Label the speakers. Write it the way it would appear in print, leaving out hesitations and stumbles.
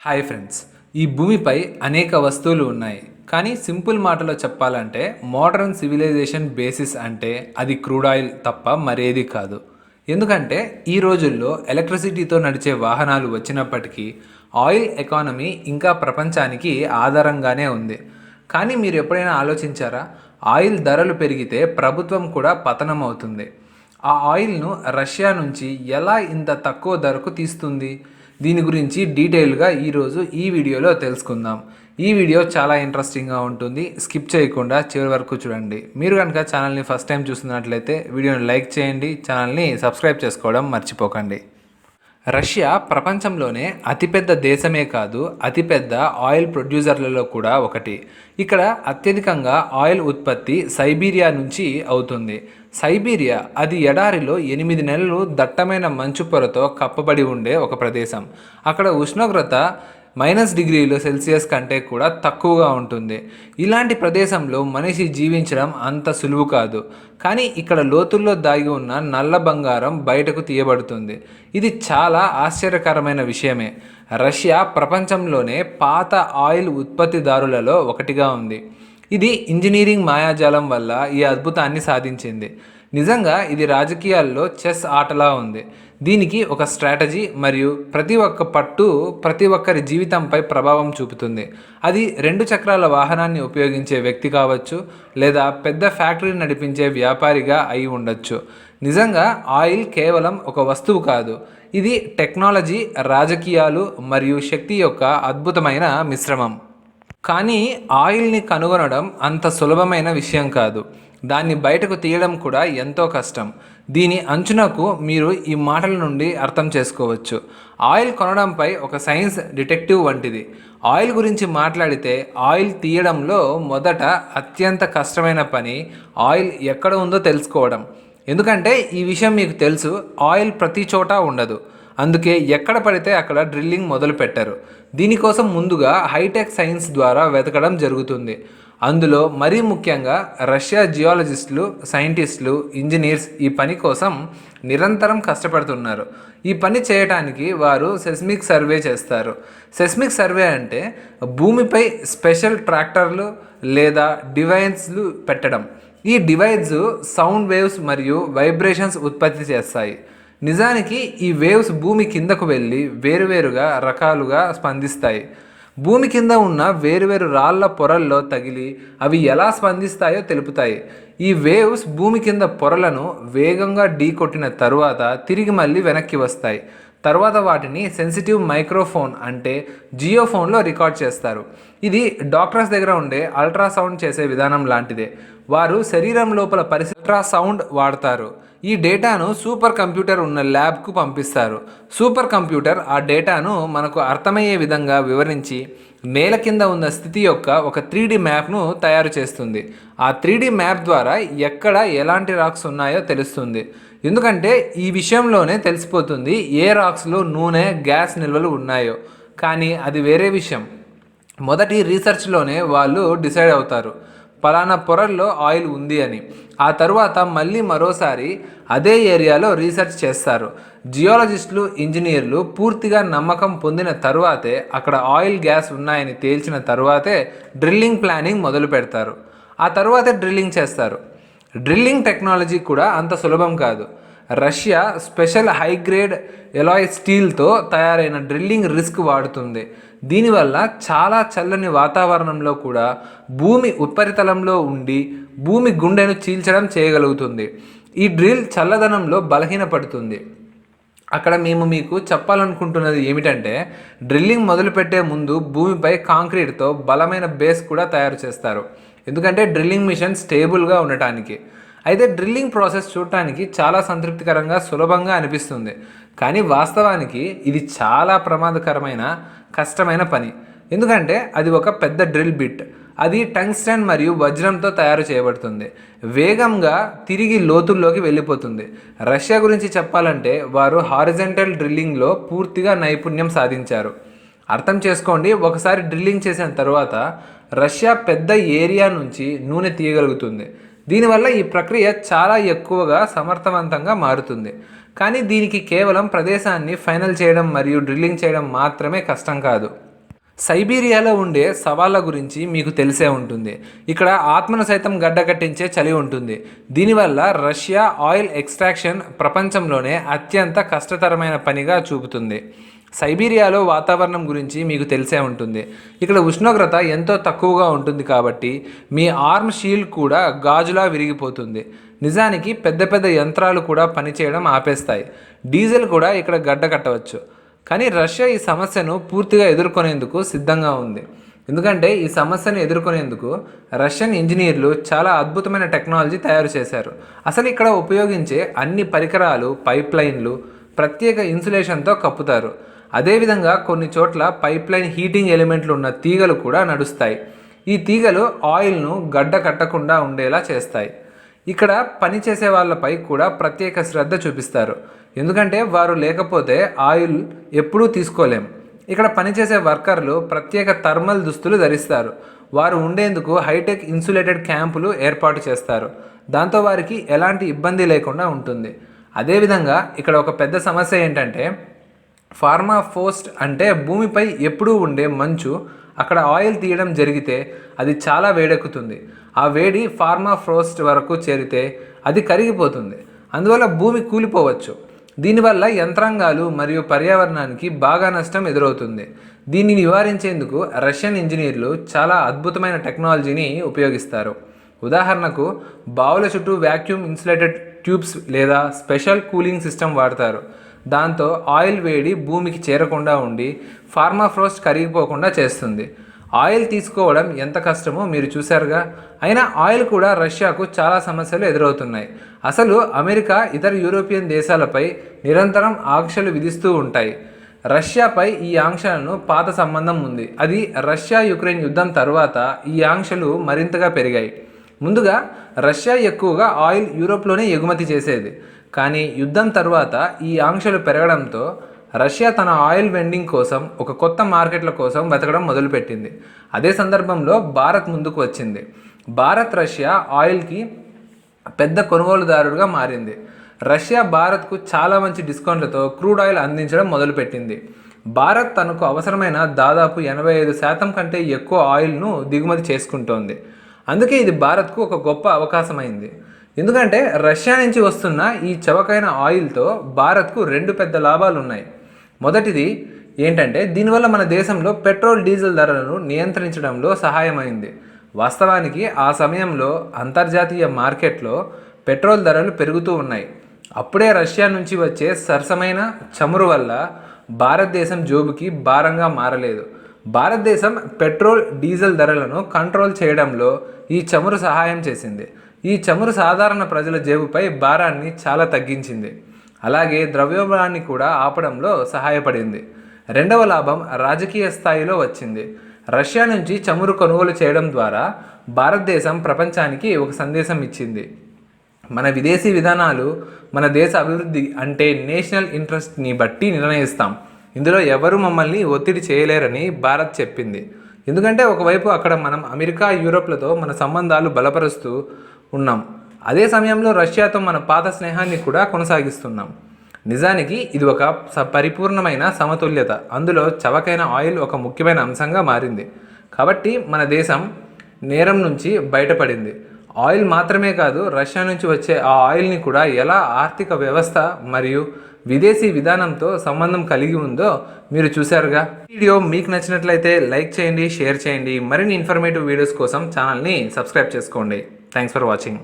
Speaker 1: Hi friends. ఈ భూమిపై అనేక వస్తువులు ఉన్నాయి. కానీ సింపుల్ మాటలో చెప్పాలంటే మోడర్న్ సివిలైజేషన్ బేసిస్ అంటే అది క్రూడ్ ఆయిల్ తప్ప మరేది కాదు. ఎందుకంటే ఈ రోజుల్లో ఎలక్ట్రిసిటీతో నడిచే వాహనాలు వచ్చినప్పటికీ ఆయిల్ ఎకానమీ ఇంకా ప్రపంచానికి ఆధారంగానే ఉంది. కానీ మీరు ఎప్పుడైనా ఆలోచించారా? ఆయిల్ ధరలు పెరిగితే ప్రభుత్వం కూడా పతనం అవుతుంది. ఆ ఆయిల్ను రష్యా నుంచి ఎలా ఇంత తక్కువ ధరకు తీస్తుంది? దీని గురించి డీటెయిల్గా ఈరోజు ఈ వీడియోలో తెలుసుకుందాం. ఈ వీడియో చాలా ఇంట్రెస్టింగ్గా ఉంటుంది. స్కిప్ చేయకుండా చివరి వరకు చూడండి. మీరు కనుక ఛానల్ని ఫస్ట్ టైం చూస్తున్నట్లయితే వీడియోని లైక్ చేయండి, ఛానల్ని సబ్స్క్రైబ్ చేసుకోవడం మర్చిపోకండి. రష్యా ప్రపంచంలోనే అతిపెద్ద దేశమే కాదు, అతిపెద్ద ఆయిల్ ప్రొడ్యూసర్లలో కూడా ఒకటి. ఇక్కడ అత్యధికంగా ఆయిల్ ఉత్పత్తి సైబీరియా నుంచి అవుతుంది. సైబీరియా అది ఎడారిలో 8 నెలలు దట్టమైన మంచు పొరతో కప్పబడి ఉండే ఒక ప్రదేశం. అక్కడ ఉష్ణోగ్రత -డిగ్రీల సెల్సియస్ కంటే కూడా తక్కువగా ఉంటుంది. ఇలాంటి ప్రదేశంలో మనిషి జీవించడం అంత సులువు కాదు. కానీ ఇక్కడ లోతుల్లో దాగి ఉన్న నల్ల బంగారం బయటకు తీయబడుతుంది. ఇది చాలా ఆశ్చర్యకరమైన విషయమే. రష్యా ప్రపంచంలోనే పాత ఆయిల్ ఉత్పత్తిదారులలో ఒకటిగా ఉంది. ఇది ఇంజనీరింగ్ మాయాజాలం వల్ల ఈ అద్భుతాన్ని సాధించింది. నిజంగా ఇది రాజకీయాల్లో చెస్ ఆటలా ఉంది. దీనికి ఒక స్ట్రాటజీ మరియు ప్రతి ఒక్క పట్టు ప్రతి ఒక్కరి జీవితంపై ప్రభావం చూపుతుంది. అది 2 చక్రాల వాహనాన్ని ఉపయోగించే వ్యక్తి కావచ్చు, లేదా పెద్ద ఫ్యాక్టరీ నడిపించే వ్యాపారిగా అయి ఉండొచ్చు. నిజంగా ఆయిల్ కేవలం ఒక వస్తువు కాదు, ఇది టెక్నాలజీ, రాజకీయాలు మరియు శక్తి యొక్క అద్భుతమైన మిశ్రమం. కానీ ఆయిల్ని కనుగొనడం అంత సులభమైన విషయం కాదు. దాన్ని బయటకు తీయడం కూడా ఎంతో కష్టం. దీని అంచునకు మీరు ఈ మాటల నుండి అర్థం చేసుకోవచ్చు. ఆయిల్ కొనడంపై ఒక సైన్స్ డిటెక్టివ్ వంటిది. ఆయిల్ గురించి మాట్లాడితే ఆయిల్ తీయడంలో మొదట అత్యంత కష్టమైన పని ఆయిల్ ఎక్కడ ఉందో తెలుసుకోవడం. ఎందుకంటే ఈ విషయం మీకు తెలుసు, ఆయిల్ ప్రతి చోట ఉండదు. అందుకే ఎక్కడ పడితే అక్కడ డ్రిల్లింగ్ మొదలు పెట్టరు. దీనికోసం ముందుగా హైటెక్ సైన్స్ ద్వారా వెతకడం జరుగుతుంది. అందులో మరీ ముఖ్యంగా రష్యా జియాలజిస్టులు, సైంటిస్టులు, ఇంజనీర్స్ ఈ పని కోసం నిరంతరం కష్టపడుతున్నారు. ఈ పని చేయడానికి వారు సెస్మిక్ సర్వే చేస్తారు. సెస్మిక్ సర్వే అంటే భూమిపై స్పెషల్ ట్రాక్టర్లు లేదా డివైన్స్లు పెట్టడం. ఈ డివైన్స్ సౌండ్ వేవ్స్ మరియు వైబ్రేషన్స్ ఉత్పత్తి చేస్తాయి. నిజానికి ఈ వేవ్స్ భూమి కిందకు వెళ్ళి వేరువేరుగా రకాలుగా స్పందిస్తాయి. భూమి కింద ఉన్న వేరువేరు రాళ్ల పొరల్లో తగిలి అవి ఎలా స్పందిస్తాయో తెలుపుతాయి. ఈ వేవ్స్ భూమి కింద పొరలను వేగంగా ఢీ కొట్టిన తరువాత తిరిగి మళ్ళీ వెనక్కి వస్తాయి. తర్వాత వాటిని సెన్సిటివ్ మైక్రోఫోన్ అంటే జియోఫోన్లో రికార్డ్ చేస్తారు. ఇది డాక్టర్స్ దగ్గర ఉండే అల్ట్రాసౌండ్ చేసే విధానం లాంటిదే. వారు శరీరం లోపల అల్ట్రాసౌండ్ వాడతారు. ఈ డేటాను సూపర్ కంప్యూటర్ ఉన్న ల్యాబ్కు పంపిస్తారు. సూపర్ కంప్యూటర్ ఆ డేటాను మనకు అర్థమయ్యే విధంగా వివరించి నేల కింద ఉన్న స్థితి యొక్క ఒక 3D మ్యాప్ను తయారు చేస్తుంది. ఆ 3D మ్యాప్ ద్వారా ఎక్కడ ఎలాంటి రాక్స్ ఉన్నాయో తెలుస్తుంది. ఎందుకంటే ఈ విషయంలోనే తెలిసిపోతుంది ఏ రాక్స్లో నూనె, గ్యాస్ నిల్వలు ఉన్నాయో. కానీ అది వేరే విషయం. మొదటి రీసెర్చ్లోనే వాళ్ళు డిసైడ్ అవుతారు పలానా పొరల్లో ఆయిల్ ఉంది అని. ఆ తరువాత మళ్ళీ మరోసారి అదే ఏరియాలో రీసెర్చ్ చేస్తారు. జియాలజిస్టులు, ఇంజనీర్లు పూర్తిగా నమ్మకం పొందిన తరువాతే, అక్కడ ఆయిల్, గ్యాస్ ఉన్నాయని తేల్చిన తరువాతే డ్రిల్లింగ్ ప్లానింగ్ మొదలు పెడతారు. ఆ తరువాతే డ్రిల్లింగ్ చేస్తారు. డ్రిల్లింగ్ టెక్నాలజీ కూడా అంత సులభం కాదు. రష్యా స్పెషల్ హైగ్రేడ్ ఎలాయ్ స్టీల్తో తయారైన డ్రిల్లింగ్ రిస్క్ వాడుతుంది. దీనివల్ల చాలా చల్లని వాతావరణంలో కూడా భూమి ఉపరితలంలో ఉండి భూమి గుండెను చీల్చడం చేయగలుగుతుంది. ఈ డ్రిల్ చల్లదనంలో బలహీనపడుతుంది. అక్కడ మేము మీకు చెప్పాలనుకుంటున్నది ఏమిటంటే, డ్రిల్లింగ్ మొదలుపెట్టే ముందు భూమిపై కాంక్రీట్తో బలమైన బేస్ కూడా తయారు చేస్తారు. ఎందుకంటే డ్రిల్లింగ్ మిషన్ స్టేబుల్గా ఉండటానికి. అయితే డ్రిల్లింగ్ ప్రాసెస్ చూడటానికి చాలా సంతృప్తికరంగా, సులభంగా అనిపిస్తుంది. కానీ వాస్తవానికి ఇది చాలా ప్రమాదకరమైన, కష్టమైన పని. ఎందుకంటే అది ఒక పెద్ద డ్రిల్ బిట్. అది టంగ్స్టన్ మరియు వజ్రంతో తయారు చేయబడుతుంది. వేగంగా తిరిగి లోతుల్లోకి వెళ్ళిపోతుంది. రష్యా గురించి చెప్పాలంటే వారు హారిజంటల్ డ్రిల్లింగ్లో పూర్తిగా నైపుణ్యం సాధించారు. అర్థం చేసుకోండి, ఒకసారి డ్రిల్లింగ్ చేసిన తర్వాత రష్యా పెద్ద ఏరియా నుంచి నూనె తీయగలుగుతుంది. దీనివల్ల ఈ ప్రక్రియ చాలా ఎక్కువగా సమర్థవంతంగా మారుతుంది. కానీ దీనికి కేవలం ప్రదేశాన్ని ఫైనల్ చేయడం మరియు డ్రిల్లింగ్ చేయడం మాత్రమే కష్టం కాదు. సైబీరియాలో ఉండే సవాళ్ళ గురించి మీకు తెలిసే ఉంటుంది. ఇక్కడ ఆత్మను సైతం గడ్డకట్టించే చలి ఉంటుంది. దీనివల్ల రష్యా ఆయిల్ ఎక్స్ట్రాక్షన్ ప్రపంచంలోనే అత్యంత కష్టతరమైన పనిగా చూపుతుంది. సైబీరియాలో వాతావరణం గురించి మీకు తెలిసే ఉంటుంది. ఇక్కడ ఉష్ణోగ్రత ఎంతో తక్కువగా ఉంటుంది కాబట్టి మీ ఆర్మ్ షీల్డ్ కూడా గాజులా విరిగిపోతుంది. నిజానికి పెద్ద పెద్ద యంత్రాలు కూడా పనిచేయడం ఆపేస్తాయి. డీజిల్ కూడా ఇక్కడ గడ్డ కట్టవచ్చు. కానీ రష్యా ఈ సమస్యను పూర్తిగా ఎదుర్కొనేందుకు సిద్ధంగా ఉంది. ఎందుకంటే ఈ సమస్యను ఎదుర్కొనేందుకు రష్యన్ ఇంజనీర్లు చాలా అద్భుతమైన టెక్నాలజీ తయారు చేశారు. అసలు ఇక్కడ ఉపయోగించే అన్ని పరికరాలు పైప్లైన్లు ప్రత్యేక ఇన్సులేషన్తో కప్పుతారు. అదేవిధంగా కొన్ని చోట్ల పైప్లైన్ హీటింగ్ ఎలిమెంట్లు ఉన్న తీగలు కూడా నడుస్తాయి. ఈ తీగలు ఆయిల్ను గడ్డ కట్టకుండా ఉండేలా చేస్తాయి. ఇక్కడ పనిచేసే వాళ్ళపై కూడా ప్రత్యేక శ్రద్ధ చూపిస్తారు. ఎందుకంటే వారు లేకపోతే ఆయిల్ ఎప్పుడూ తీసుకోలేం. ఇక్కడ పనిచేసే వర్కర్లు ప్రత్యేక థర్మల్ దుస్తులు ధరిస్తారు. వారు ఉండేందుకు హైటెక్ ఇన్సులేటెడ్ క్యాంపులు ఏర్పాటు చేస్తారు. దాంతో వారికి ఎలాంటి ఇబ్బంది లేకుండా ఉంటుంది. అదేవిధంగా ఇక్కడ ఒక పెద్ద సమస్య ఏంటంటే ఫార్మా ఫోస్ట్ అంటే భూమిపై ఎప్పుడూ ఉండే మంచు. అక్కడ ఆయిల్ తీయడం జరిగితే అది చాలా వేడెక్కుతుంది. ఆ వేడి ఫార్మా ఫ్రోస్ట్ వరకు చేరితే అది కరిగిపోతుంది. అందువల్ల భూమి కూలిపోవచ్చు. దీనివల్ల యంత్రాంగాలు మరియు పర్యావరణానికి బాగా నష్టం ఎదురవుతుంది. దీన్ని నివారించేందుకు రష్యన్ ఇంజనీర్లు చాలా అద్భుతమైన టెక్నాలజీని ఉపయోగిస్తారు. ఉదాహరణకు బావుల చుట్టూ వ్యాక్యూమ్ ఇన్సులేటెడ్ ట్యూబ్స్ లేదా స్పెషల్ కూలింగ్ సిస్టమ్ వాడతారు. దాంతో ఆయిల్ వేడి భూమికి చేరకుండా ఉండి ఫార్మాఫ్రోస్ట్ కరిగిపోకుండా చేస్తుంది. ఆయిల్ తీసుకోవడం ఎంత కష్టమో మీరు చూశారుగా. అయినా ఆయిల్ కూడా రష్యాకు చాలా సమస్యలు ఎదురవుతున్నాయి. అసలు అమెరికా ఇతర యూరోపియన్ దేశాలపై నిరంతరం ఆంక్షలు విధిస్తూ ఉంటాయి. రష్యాపై ఈ ఆంక్షలను పాత సంబంధం ఉంది. అది రష్యా యుక్రెయిన్ యుద్ధం తర్వాత ఈ ఆంక్షలు మరింతగా పెరిగాయి. ముందుగా రష్యా ఎక్కువగా ఆయిల్ యూరోప్లోనే ఎగుమతి చేసేది. కానీ యుద్ధం తర్వాత ఈ ఆంక్షలు పెరగడంతో రష్యా తన ఆయిల్ వెండింగ్ కోసం ఒక కొత్త మార్కెట్ల కోసం వెతకడం మొదలుపెట్టింది. అదే సందర్భంలో భారత్ ముందుకు వచ్చింది. భారత్ రష్యా ఆయిల్కి పెద్ద కొనుగోలుదారుడుగా మారింది. రష్యా భారత్కు చాలా మంచి డిస్కౌంట్లతో క్రూడ్ ఆయిల్ అందించడం మొదలుపెట్టింది. భారత్ తనకు అవసరమైన దాదాపు 85% కంటే ఎక్కువ ఆయిల్ను దిగుమతి చేసుకుంటోంది. అందుకే ఇది భారత్కు ఒక గొప్ప అవకాశమైంది. ఎందుకంటే రష్యా నుంచి వస్తున్న ఈ చవకైన ఆయిల్తో భారత్కు 2 పెద్ద లాభాలు ఉన్నాయి. మొదటిది ఏంటంటే దీనివల్ల మన దేశంలో పెట్రోల్ డీజిల్ ధరలను నియంత్రించడంలో సహాయమైంది. వాస్తవానికి ఆ సమయంలో అంతర్జాతీయ మార్కెట్లో పెట్రోల్ ధరలు పెరుగుతూ ఉన్నాయి. అప్పుడే రష్యా నుంచి వచ్చే సరసమైన చమురు వల్ల భారతదేశం జోబుకి భారంగా మారలేదు. భారతదేశం పెట్రోల్ డీజిల్ ధరలను కంట్రోల్ చేయడంలో ఈ చమురు సహాయం చేసింది. ఈ చమురు సాధారణ ప్రజల జేబుపై భారాన్ని చాలా తగ్గించింది. అలాగే ద్రవ్యోల్బణాన్ని కూడా ఆపడంలో సహాయపడింది. రెండవ లాభం రాజకీయ స్థాయిలో వచ్చింది. రష్యా నుంచి చమురు కొనుగోలు చేయడం ద్వారా భారతదేశం ప్రపంచానికి ఒక సందేశం ఇచ్చింది. మన విదేశీ విధానాలు మన దేశ అభివృద్ధి అంటే నేషనల్ ఇంట్రెస్ట్ని బట్టి నిర్ణయిస్తాం. ఇందులో ఎవరు మమ్మల్ని ఒత్తిడి చేయలేరని భారత్ చెప్పింది. ఎందుకంటే ఒకవైపు అక్కడ మనం అమెరికా యూరోప్లతో మన సంబంధాలు బలపరుస్తూ ఉన్నాం. అదే సమయంలో రష్యాతో మన పాత స్నేహాన్ని కూడా కొనసాగిస్తున్నాం. నిజానికి ఇది ఒక పరిపూర్ణమైన సమతుల్యత. అందులో చవకైన ఆయిల్ ఒక ముఖ్యమైన అంశంగా మారింది. కాబట్టి మన దేశం నేరం నుంచి బయటపడింది. ఆయిల్ మాత్రమే కాదు, రష్యా నుంచి వచ్చే ఆ ఆయిల్ని కూడా ఎలా ఆర్థిక వ్యవస్థ మరియు విదేశీ విధానంతో సంబంధం కలిగి ఉందో మీరు చూశారుగా. వీడియో మీకు నచ్చినట్లయితే లైక్ చేయండి, షేర్ చేయండి. మరిన్ని ఇన్ఫర్మేటివ్ వీడియోస్ కోసం ఛానల్ని సబ్స్క్రైబ్ చేసుకోండి. Thanks for watching.